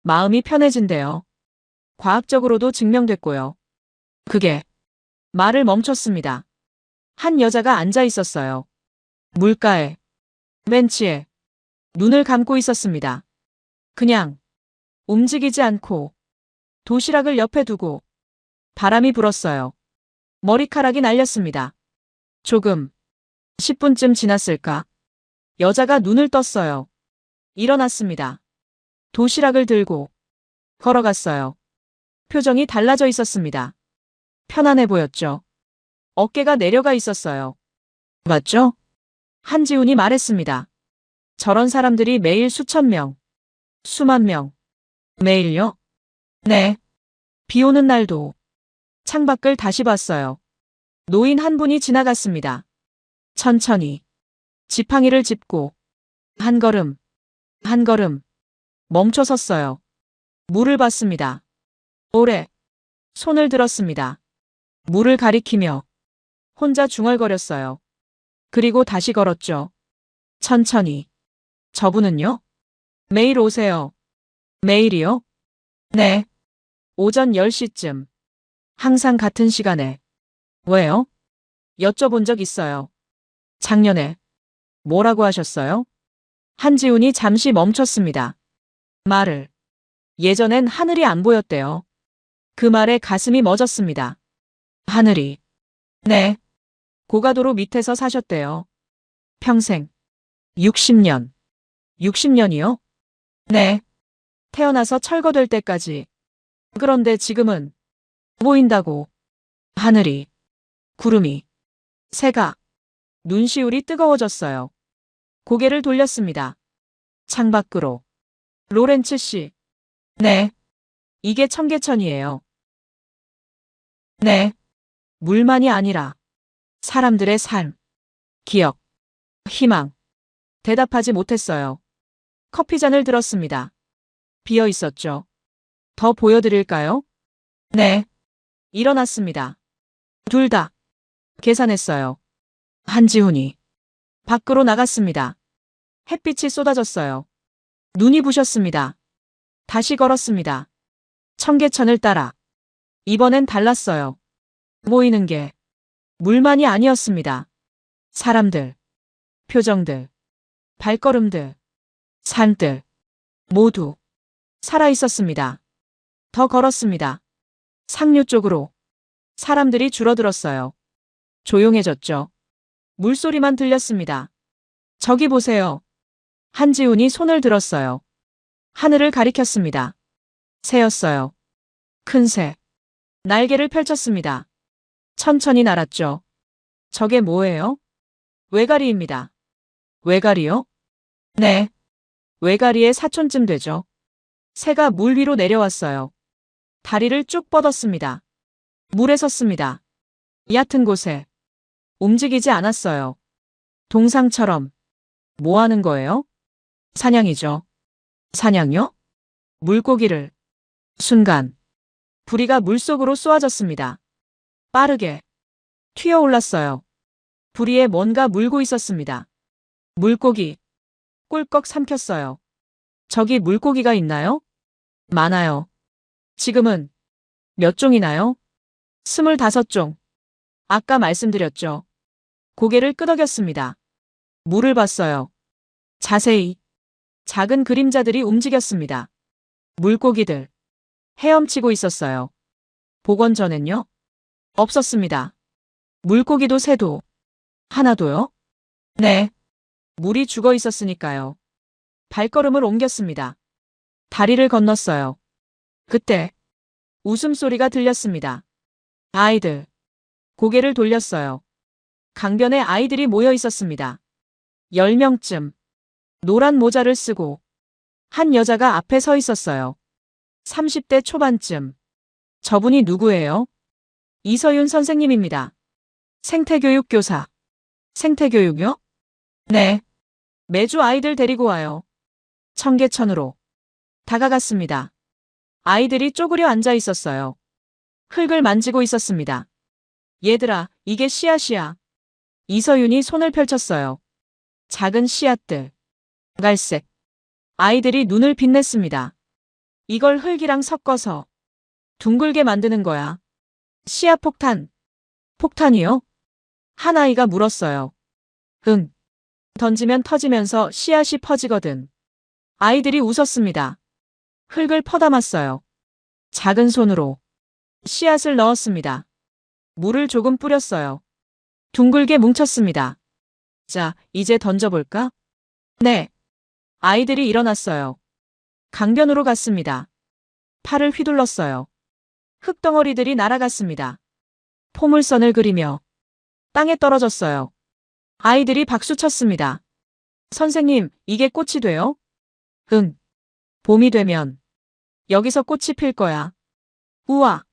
Speaker 1: 마음이 편해진대요. 과학적으로도 증명됐고요. 그게 말을 멈췄습니다. 한 여자가 앉아 있었어요. 물가에, 벤치에, 눈을 감고 있었습니다. 그냥 움직이지 않고 도시락을 옆에 두고. 바람이 불었어요. 머리카락이 날렸습니다. 조금, 10분쯤 지났을까? 여자가 눈을 떴어요. 일어났습니다. 도시락을 들고 걸어갔어요. 표정이 달라져 있었습니다. 편안해 보였죠. 어깨가 내려가 있었어요. 맞죠? 한지훈이 말했습니다. 저런 사람들이 매일 수천 명, 수만 명. 매일요? 네. 비 오는 날도. 창밖을 다시 봤어요. 노인 한 분이 지나갔습니다. 천천히. 지팡이를 짚고. 한 걸음, 한 걸음. 멈춰 섰어요. 물을 봤습니다. 오래. 손을 들었습니다. 물을 가리키며. 혼자 중얼거렸어요. 그리고 다시 걸었죠. 천천히. 저분은요? 매일 오세요. 매일이요? 네. 오전 10시쯤. 항상 같은 시간에. 왜요? 여쭤본 적 있어요. 작년에. 뭐라고 하셨어요? 한지훈이 잠시 멈췄습니다. 말을. 예전엔 하늘이 안 보였대요. 그 말에 가슴이 멎었습니다. 하늘이. 네. 고가도로 밑에서 사셨대요. 평생. 60년. 60년이요? 네. 태어나서 철거될 때까지. 그런데 지금은 보인다고. 하늘이. 구름이. 새가. 눈시울이 뜨거워졌어요. 고개를 돌렸습니다. 창밖으로. 로렌츠 씨. 네. 이게 청계천이에요. 네. 물만이 아니라 사람들의 삶, 기억, 희망. 대답하지 못했어요. 커피잔을 들었습니다. 비어 있었죠. 더 보여드릴까요? 네. 일어났습니다. 둘 다. 계산했어요. 한지훈이. 밖으로 나갔습니다. 햇빛이 쏟아졌어요. 눈이 부셨습니다. 다시 걸었습니다. 청계천을 따라. 이번엔 달랐어요. 모이는 게 물만이 아니었습니다. 사람들, 표정들, 발걸음들, 산들, 모두 살아있었습니다. 더 걸었습니다. 상류 쪽으로. 사람들이 줄어들었어요. 조용해졌죠. 물소리만 들렸습니다. 저기 보세요. 한지훈이 손을 들었어요. 하늘을 가리켰습니다. 새였어요. 큰 새. 날개를 펼쳤습니다. 천천히 날았죠. 저게 뭐예요? 외가리입니다. 외가리요? 네. 외가리의 사촌쯤 되죠. 새가 물 위로 내려왔어요. 다리를 쭉 뻗었습니다. 물에 섰습니다. 얕은 곳에. 움직이지 않았어요. 동상처럼. 뭐 하는 거예요? 사냥이죠. 사냥요? 물고기를. 순간. 부리가 물속으로 쏘아졌습니다. 빠르게. 튀어올랐어요. 부리에 뭔가 물고 있었습니다. 물고기. 꿀꺽 삼켰어요. 저기 물고기가 있나요? 많아요. 지금은 몇 종이나요? 25종. 아까 말씀드렸죠. 고개를 끄덕였습니다. 물을 봤어요. 자세히. 작은 그림자들이 움직였습니다. 물고기들. 헤엄치고 있었어요. 복원 전엔요? 없었습니다. 물고기도 새도. 하나도요? 네. 물이 죽어 있었으니까요. 발걸음을 옮겼습니다. 다리를 건넜어요. 그때 웃음소리가 들렸습니다. 아이들. 고개를 돌렸어요. 강변에 아이들이 모여 있었습니다. 10명쯤. 노란 모자를 쓰고 한 여자가 앞에 서 있었어요. 30대 초반쯤. 저분이 누구예요? 이서윤 선생님입니다. 생태교육 교사. 생태교육요? 네. 매주 아이들 데리고 와요. 청계천으로. 다가갔습니다. 아이들이 쪼그려 앉아 있었어요. 흙을 만지고 있었습니다. 얘들아, 이게 씨앗이야. 이서윤이 손을 펼쳤어요. 작은 씨앗들. 갈색. 아이들이 눈을 빛냈습니다. 이걸 흙이랑 섞어서 둥글게 만드는 거야. 씨앗 폭탄. 폭탄이요? 한 아이가 물었어요. 응. 던지면 터지면서 씨앗이 퍼지거든. 아이들이 웃었습니다. 흙을 퍼담았어요. 작은 손으로 씨앗을 넣었습니다. 물을 조금 뿌렸어요. 둥글게 뭉쳤습니다. 자, 이제 던져볼까? 네. 아이들이 일어났어요. 강변으로 갔습니다. 팔을 휘둘렀어요. 흙덩어리들이 날아갔습니다. 포물선을 그리며 땅에 떨어졌어요. 아이들이 박수 쳤습니다. 선생님, 이게 꽃이 돼요? 응. 봄이 되면 여기서 꽃이 필 거야. 우와.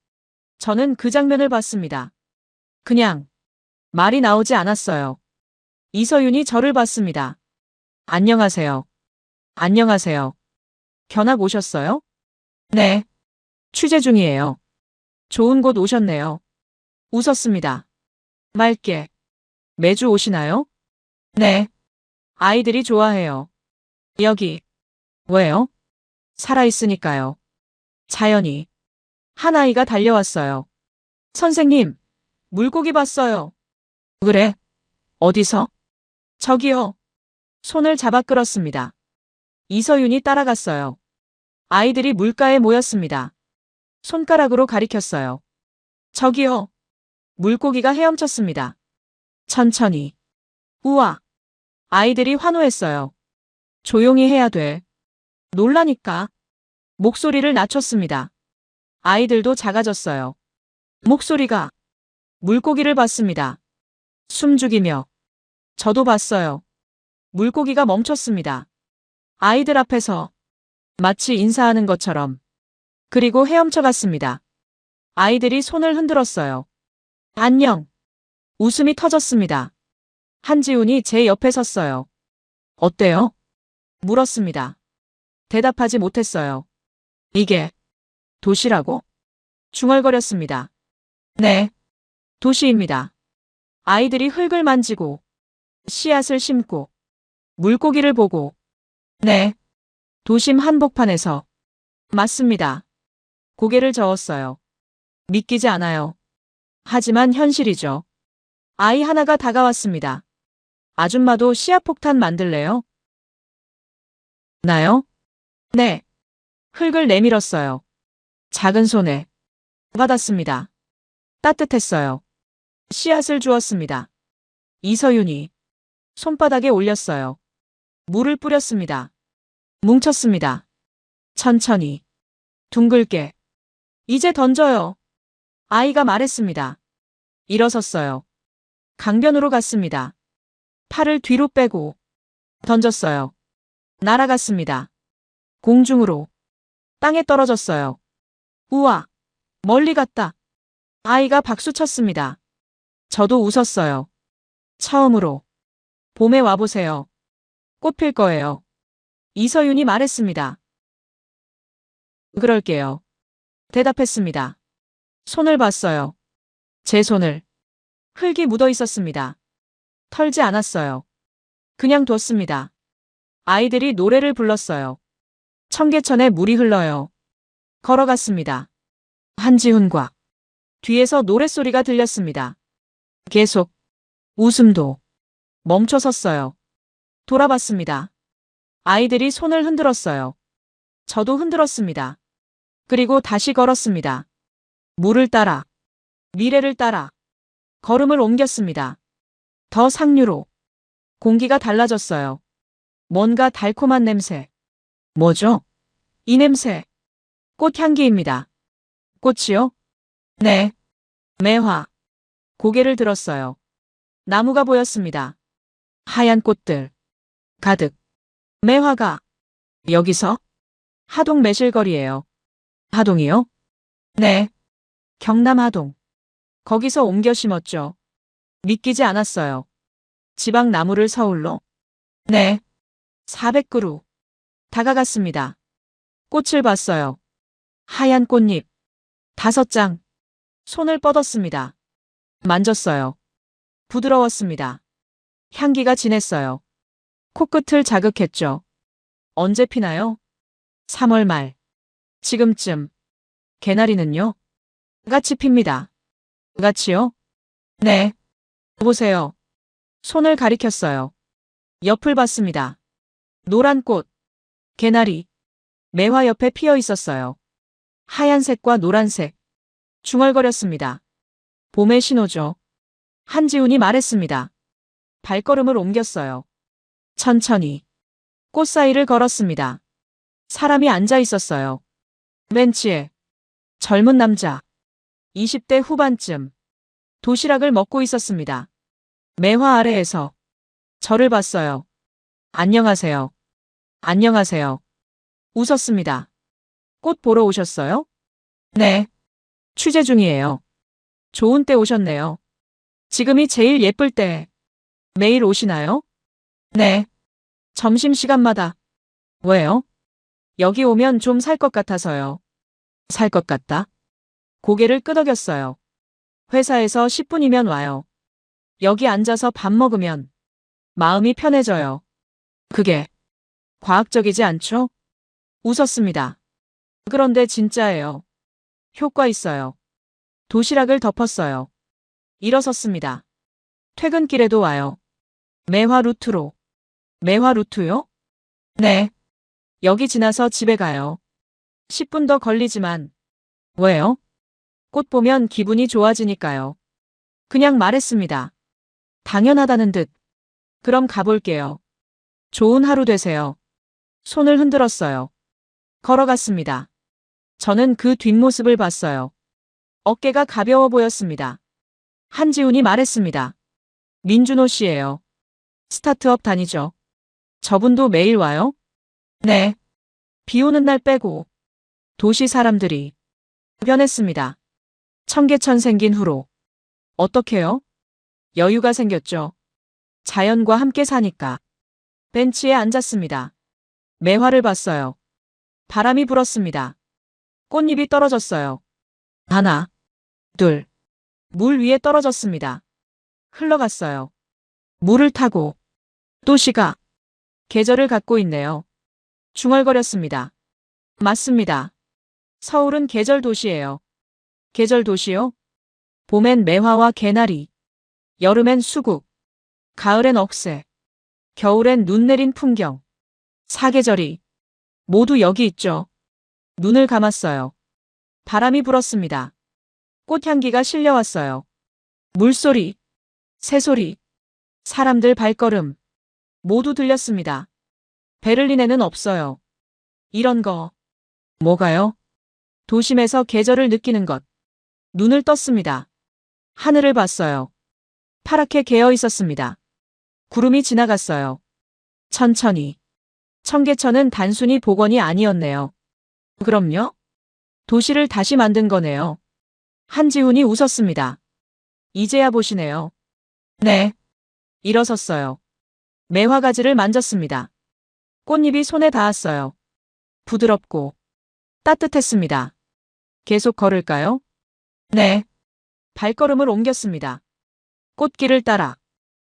Speaker 1: 저는 그 장면을 봤습니다. 그냥 말이 나오지 않았어요. 이서윤이 저를 봤습니다. 안녕하세요. 안녕하세요. 견학 오셨어요? 네. 취재 중이에요. 좋은 곳 오셨네요. 웃었습니다. 맑게. 매주 오시나요? 네. 아이들이 좋아해요. 여기. 왜요? 살아있으니까요. 자연이. 한 아이가 달려왔어요. 선생님, 물고기 봤어요. 그래? 어디서? 저기요. 손을 잡아 끌었습니다. 이서윤이 따라갔어요. 아이들이 물가에 모였습니다. 손가락으로 가리켰어요. 저기요. 물고기가 헤엄쳤습니다. 천천히. 우와. 아이들이 환호했어요. 조용히 해야 돼. 놀라니까. 목소리를 낮췄습니다. 아이들도 작아졌어요. 목소리가. 물고기를 봤습니다. 숨죽이며. 저도 봤어요. 물고기가 멈췄습니다. 아이들 앞에서. 마치 인사하는 것처럼. 그리고 헤엄쳐 갔습니다. 아이들이 손을 흔들었어요. 안녕. 웃음이 터졌습니다. 한지훈이 제 옆에 섰어요. 어때요? 물었습니다. 대답하지 못했어요. 이게 도시라고? 중얼거렸습니다. 네. 도시입니다. 아이들이 흙을 만지고 씨앗을 심고 물고기를 보고 네. 도심 한복판에서 맞습니다. 고개를 저었어요. 믿기지 않아요. 하지만 현실이죠. 아이 하나가 다가왔습니다. 아줌마도 씨앗폭탄 만들래요? 나요? 네. 흙을 내밀었어요. 작은 손에 받았습니다. 따뜻했어요. 씨앗을 주었습니다. 이서윤이 손바닥에 올렸어요. 물을 뿌렸습니다. 뭉쳤습니다. 천천히. 둥글게. 이제 던져요. 아이가 말했습니다. 일어섰어요. 강변으로 갔습니다. 팔을 뒤로 빼고 던졌어요. 날아갔습니다. 공중으로. 땅에 떨어졌어요. 우와, 멀리 갔다. 아이가 박수 쳤습니다. 저도 웃었어요. 처음으로. 봄에 와보세요. 꽃 필 거예요. 이서윤이 말했습니다. 그럴게요. 대답했습니다. 손을 봤어요. 제 손을. 흙이 묻어 있었습니다. 털지 않았어요. 그냥 뒀습니다. 아이들이 노래를 불렀어요. 청계천에 물이 흘러요. 걸어갔습니다. 한지훈과 뒤에서 노랫소리가 들렸습니다. 계속. 웃음도. 멈춰 섰어요. 돌아봤습니다. 아이들이 손을 흔들었어요. 저도 흔들었습니다. 그리고 다시 걸었습니다. 물을 따라. 미래를 따라. 걸음을 옮겼습니다. 더 상류로. 공기가 달라졌어요. 뭔가 달콤한 냄새. 뭐죠? 이 냄새. 꽃향기입니다. 꽃이요? 네. 매화. 고개를 들었어요. 나무가 보였습니다. 하얀 꽃들. 가득. 매화가. 여기서? 하동 매실거리예요. 하동이요? 네. 경남 하동. 거기서 옮겨 심었죠. 믿기지 않았어요. 지방 나무를 서울로? 네. 400그루. 다가갔습니다. 꽃을 봤어요. 하얀 꽃잎. 5장. 손을 뻗었습니다. 만졌어요. 부드러웠습니다. 향기가 진했어요. 코끝을 자극했죠. 언제 피나요? 3월 말. 지금쯤. 개나리는요? 같이 핍니다. 같이요? 네. 보세요. 손을 가리켰어요. 옆을 봤습니다. 노란 꽃. 개나리. 매화 옆에 피어 있었어요. 하얀색과 노란색. 중얼거렸습니다. 봄의 신호죠. 한지훈이 말했습니다. 발걸음을 옮겼어요. 천천히. 꽃 사이를 걸었습니다. 사람이 앉아 있었어요. 벤치에. 젊은 남자. 20대 후반쯤. 도시락을 먹고 있었습니다. 매화 아래에서. 저를 봤어요. 안녕하세요. 안녕하세요. 웃었습니다. 꽃 보러 오셨어요? 네. 취재 중이에요. 좋은 때 오셨네요. 지금이 제일 예쁠 때. 매일 오시나요? 네. 점심시간마다. 왜요? 여기 오면 좀 살 것 같아서요. 살 것 같다? 고개를 끄덕였어요. 회사에서 10분이면 와요. 여기 앉아서 밥 먹으면 마음이 편해져요. 그게 과학적이지 않죠? 웃었습니다. 그런데 진짜예요. 효과 있어요. 도시락을 덮었어요. 일어섰습니다. 퇴근길에도 와요. 매화 루트로. 매화 루트요? 네. 여기 지나서 집에 가요. 10분 더 걸리지만. 왜요? 꽃 보면 기분이 좋아지니까요. 그냥 말했습니다. 당연하다는 듯. 그럼 가볼게요. 좋은 하루 되세요. 손을 흔들었어요. 걸어갔습니다. 저는 그 뒷모습을 봤어요. 어깨가 가벼워 보였습니다. 한지훈이 말했습니다. 민준호 씨예요. 스타트업 다니죠. 저분도 매일 와요? 네. 비 오는 날 빼고. 도시 사람들이 변했습니다. 청계천 생긴 후로. 어떻게요? 여유가 생겼죠. 자연과 함께 사니까. 벤치에 앉았습니다. 매화를 봤어요. 바람이 불었습니다. 꽃잎이 떨어졌어요. 하나, 둘. 물 위에 떨어졌습니다. 흘러갔어요. 물을 타고. 도시가 계절을 갖고 있네요. 중얼거렸습니다. 맞습니다. 서울은 계절 도시예요. 계절 도시요? 봄엔 매화와 개나리. 여름엔 수국. 가을엔 억새. 겨울엔 눈 내린 풍경. 사계절이 모두 여기 있죠. 눈을 감았어요. 바람이 불었습니다. 꽃향기가 실려왔어요. 물소리, 새소리, 사람들 발걸음 모두 들렸습니다. 베를린에는 없어요. 이런 거. 뭐가요? 도심에서 계절을 느끼는 것. 눈을 떴습니다. 하늘을 봤어요. 파랗게 개어 있었습니다. 구름이 지나갔어요. 천천히. 청계천은 단순히 복원이 아니었네요. 그럼요? 도시를 다시 만든 거네요. 한지훈이 웃었습니다. 이제야 보시네요. 네. 일어섰어요. 매화가지를 만졌습니다. 꽃잎이 손에 닿았어요. 부드럽고 따뜻했습니다. 계속 걸을까요? 네. 발걸음을 옮겼습니다. 꽃길을 따라,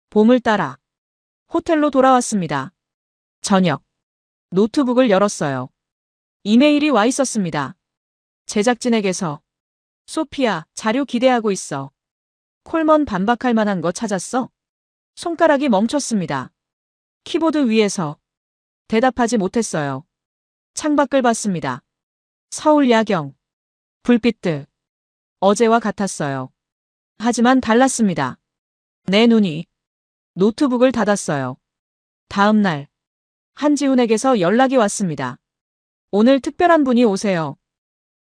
Speaker 1: 봄을 따라, 호텔로 돌아왔습니다. 저녁. 노트북을 열었어요. 이메일이 와 있었습니다. 제작진에게서. 소피야, 자료 기대하고 있어. 콜먼 반박할 만한 거 찾았어? 손가락이 멈췄습니다. 키보드 위에서. 대답하지 못했어요. 창밖을 봤습니다. 서울 야경. 불빛들. 어제와 같았어요. 하지만 달랐습니다. 내 눈이. 노트북을 닫았어요. 다음 날. 한지훈에게서 연락이 왔습니다. 오늘 특별한 분이 오세요.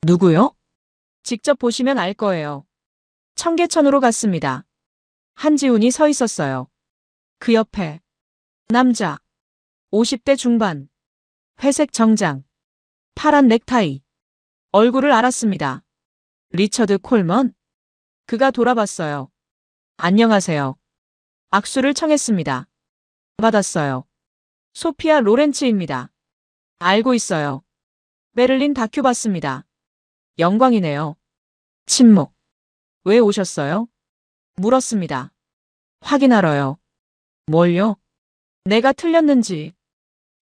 Speaker 1: 누구요? 직접 보시면 알 거예요. 청계천으로 갔습니다. 한지훈이 서 있었어요. 그 옆에. 남자. 50대 중반. 회색 정장. 파란 넥타이. 얼굴을 알았습니다. 리처드 콜먼? 그가 돌아봤어요. 안녕하세요. 악수를 청했습니다. 받았어요. 소피아 로렌츠입니다. 알고 있어요. 베를린 다큐 봤습니다. 영광이네요. 침묵. 왜 오셨어요? 물었습니다. 확인하러요. 뭘요? 내가 틀렸는지.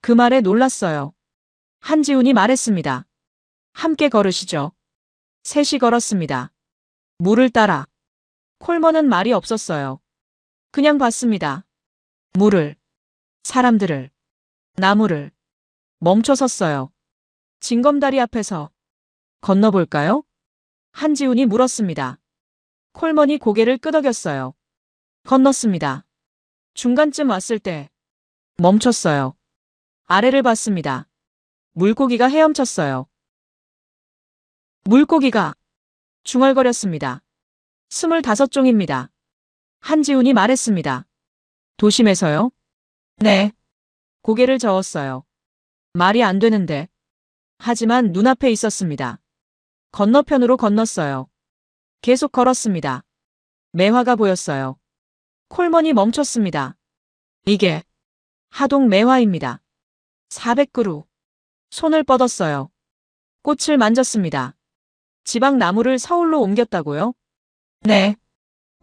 Speaker 1: 그 말에 놀랐어요. 한지훈이 말했습니다. 함께 걸으시죠. 셋이 걸었습니다. 물을 따라. 콜먼은 말이 없었어요. 그냥 봤습니다. 물을, 사람들을, 나무를. 멈춰 섰어요. 징검다리 앞에서. 건너볼까요? 한지훈이 물었습니다. 콜먼이 고개를 끄덕였어요. 건넜습니다. 중간쯤 왔을 때 멈췄어요. 아래를 봤습니다. 물고기가 헤엄쳤어요. 물고기가 중얼거렸습니다. 25종입니다. 한지훈이 말했습니다. 도심에서요? 네. 고개를 저었어요. 말이 안 되는데. 하지만 눈앞에 있었습니다. 건너편으로 건넜어요. 계속 걸었습니다. 매화가 보였어요. 콜먼이 멈췄습니다. 이게 하동 매화입니다. 400그루. 손을 뻗었어요. 꽃을 만졌습니다. 지방 나무를 서울로 옮겼다고요? 네.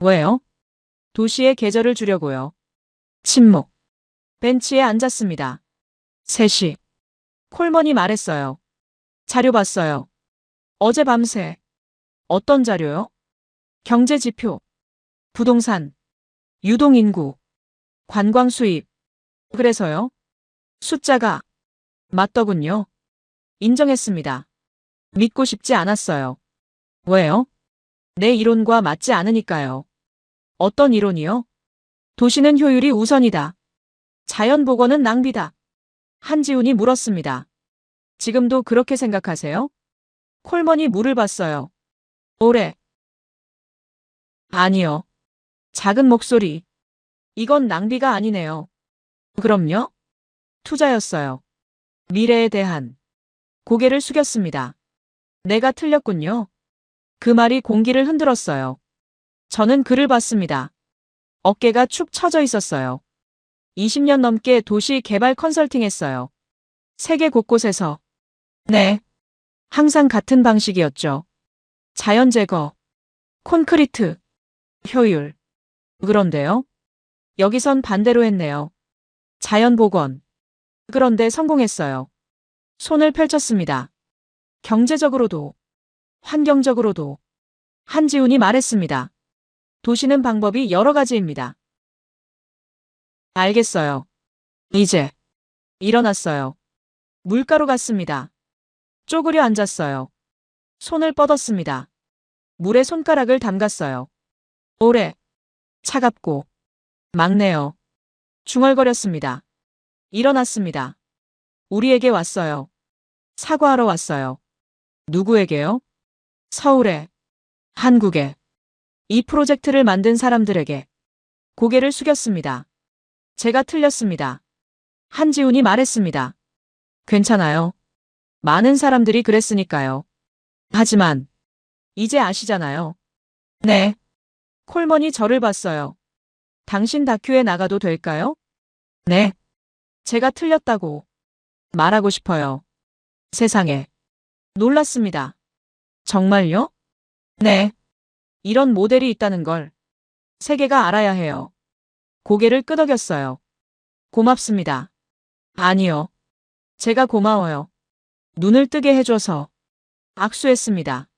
Speaker 1: 왜요? 도시의 계절을 주려고요. 침묵. 벤치에 앉았습니다. 셋이. 콜먼이 말했어요. 자료 봤어요. 어제 밤새. 어떤 자료요? 경제 지표. 부동산. 유동인구. 관광 수입. 그래서요? 숫자가 맞더군요. 인정했습니다. 믿고 싶지 않았어요. 왜요? 내 이론과 맞지 않으니까요. 어떤 이론이요? 도시는 효율이 우선이다. 자연복원은 낭비다. 한지훈이 물었습니다. 지금도 그렇게 생각하세요? 콜먼이 물을 봤어요. 오래. 아니요. 작은 목소리. 이건 낭비가 아니네요. 그럼요? 투자였어요. 미래에 대한. 고개를 숙였습니다. 내가 틀렸군요. 그 말이 공기를 흔들었어요. 저는 그를 봤습니다. 어깨가 축 처져 있었어요. 20년 넘게 도시 개발 컨설팅 했어요. 세계 곳곳에서. 네. 항상 같은 방식이었죠. 자연 제거. 콘크리트. 효율. 그런데요? 여기선 반대로 했네요. 자연 복원. 그런데 성공했어요. 손을 펼쳤습니다. 경제적으로도, 환경적으로도. 한지훈이 말했습니다. 도시는 방법이 여러 가지입니다. 알겠어요. 이제. 일어났어요. 물가로 갔습니다. 쪼그려 앉았어요. 손을 뻗었습니다. 물에 손가락을 담갔어요. 오래. 차갑고. 막네요. 중얼거렸습니다. 일어났습니다. 우리에게 왔어요. 사과하러 왔어요. 누구에게요? 서울에. 한국에 이 프로젝트를 만든 사람들에게 고개를 숙였습니다. 제가 틀렸습니다. 한지훈이 말했습니다. 괜찮아요. 많은 사람들이 그랬으니까요. 하지만 이제 아시잖아요. 네. 콜먼이 저를 봤어요. 당신 다큐에 나가도 될까요? 네. 제가 틀렸다고 말하고 싶어요. 세상에. 놀랐습니다. 정말요? 네. 이런 모델이 있다는 걸 세계가 알아야 해요. 고개를 끄덕였어요. 고맙습니다. 아니요. 제가 고마워요. 눈을 뜨게 해줘서 악수했습니다.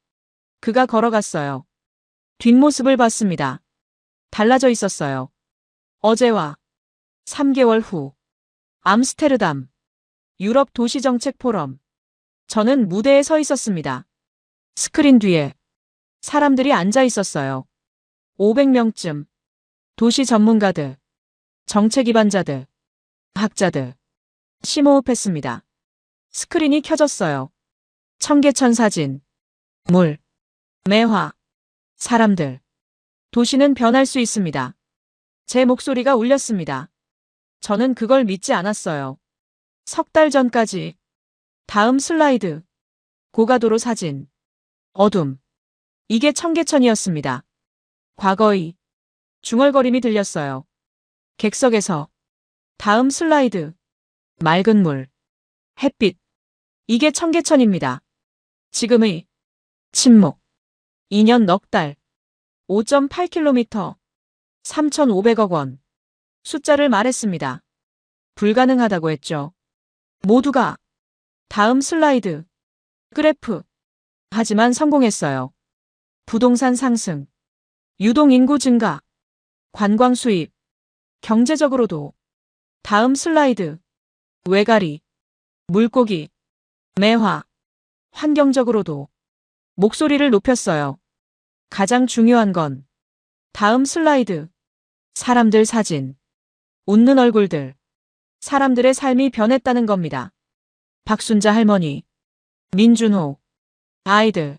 Speaker 1: 그가 걸어갔어요. 뒷모습을 봤습니다. 달라져 있었어요. 어제와 3개월 후 암스테르담 유럽 도시정책 포럼. 저는 무대에 서 있었습니다. 스크린 뒤에 사람들이 앉아 있었어요. 500명쯤. 도시 전문가들, 정책 기반자들, 학자들. 심호흡했습니다. 스크린이 켜졌어요. 청계천 사진, 물, 매화, 사람들. 도시는 변할 수 있습니다. 제 목소리가 울렸습니다. 저는 그걸 믿지 않았어요. 석 달 전까지. 다음 슬라이드. 고가도로 사진. 어둠. 이게 청계천이었습니다. 과거의 중얼거림이 들렸어요. 객석에서. 다음 슬라이드. 맑은 물. 햇빛. 이게 청계천입니다. 지금의 침묵. 2년 넉 달. 5.8km. 3,500억 원. 숫자를 말했습니다. 불가능하다고 했죠. 모두가. 다음 슬라이드. 그래프. 하지만 성공했어요. 부동산 상승. 유동인구 증가. 관광 수입. 경제적으로도. 다음 슬라이드. 외가리. 물고기. 매화. 환경적으로도. 목소리를 높였어요. 가장 중요한 건 다음 슬라이드. 사람들 사진. 웃는 얼굴들. 사람들의 삶이 변했다는 겁니다. 박순자 할머니. 민준호. 아이들.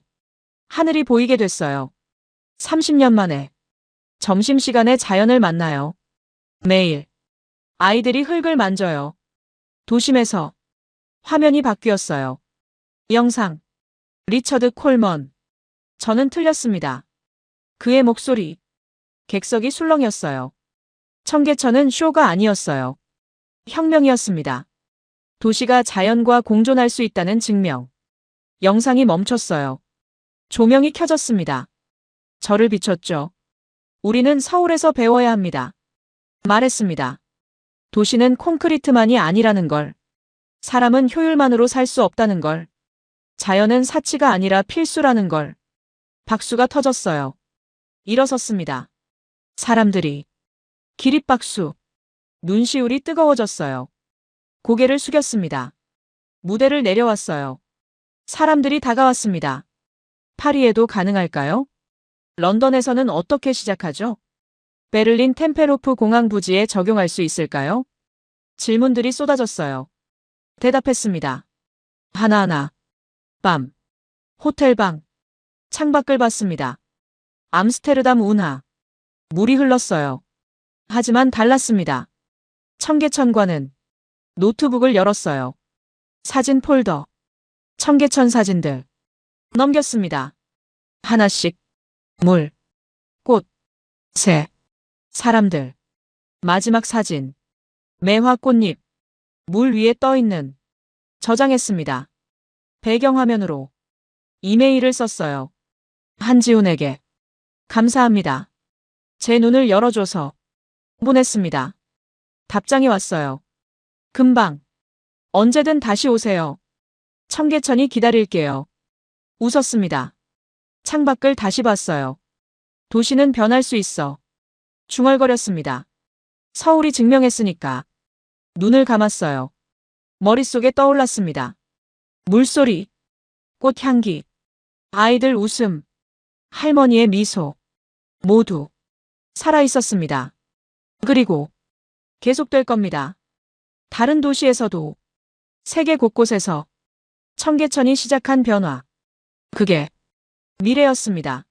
Speaker 1: 하늘이 보이게 됐어요. 30년 만에 점심시간에 자연을 만나요. 매일 아이들이 흙을 만져요. 도심에서 화면이 바뀌었어요. 영상. 리처드 콜먼. 저는 틀렸습니다. 그의 목소리. 객석이 술렁였어요. 청계천은 쇼가 아니었어요. 혁명이었습니다. 도시가 자연과 공존할 수 있다는 증명. 영상이 멈췄어요. 조명이 켜졌습니다. 저를 비췄죠. 우리는 서울에서 배워야 합니다. 말했습니다. 도시는 콘크리트만이 아니라는 걸. 사람은 효율만으로 살 수 없다는 걸. 자연은 사치가 아니라 필수라는 걸. 박수가 터졌어요. 일어섰습니다. 사람들이. 기립박수. 눈시울이 뜨거워졌어요. 고개를 숙였습니다. 무대를 내려왔어요. 사람들이 다가왔습니다. 파리에도 가능할까요? 런던에서는 어떻게 시작하죠? 베를린 템페로프 공항 부지에 적용할 수 있을까요? 질문들이 쏟아졌어요. 대답했습니다. 하나하나. 밤. 호텔방. 창밖을 봤습니다. 암스테르담 운하. 물이 흘렀어요. 하지만 달랐습니다. 청계천과는. 노트북을 열었어요. 사진 폴더. 청계천 사진들. 넘겼습니다. 하나씩. 물. 꽃. 새. 사람들. 마지막 사진. 매화 꽃잎. 물 위에 떠있는. 저장했습니다. 배경화면으로. 이메일을 썼어요. 한지훈에게. 감사합니다. 제 눈을 열어줘서. 보냈습니다. 답장이 왔어요. 금방. 언제든 다시 오세요. 청계천이 기다릴게요. 웃었습니다. 창밖을 다시 봤어요. 도시는 변할 수 있어. 중얼거렸습니다. 서울이 증명했으니까. 눈을 감았어요. 머릿속에 떠올랐습니다. 물소리, 꽃향기, 아이들 웃음, 할머니의 미소. 모두 살아있었습니다. 그리고 계속될 겁니다. 다른 도시에서도, 세계 곳곳에서 청계천이 시작한 변화. 그게 미래였습니다.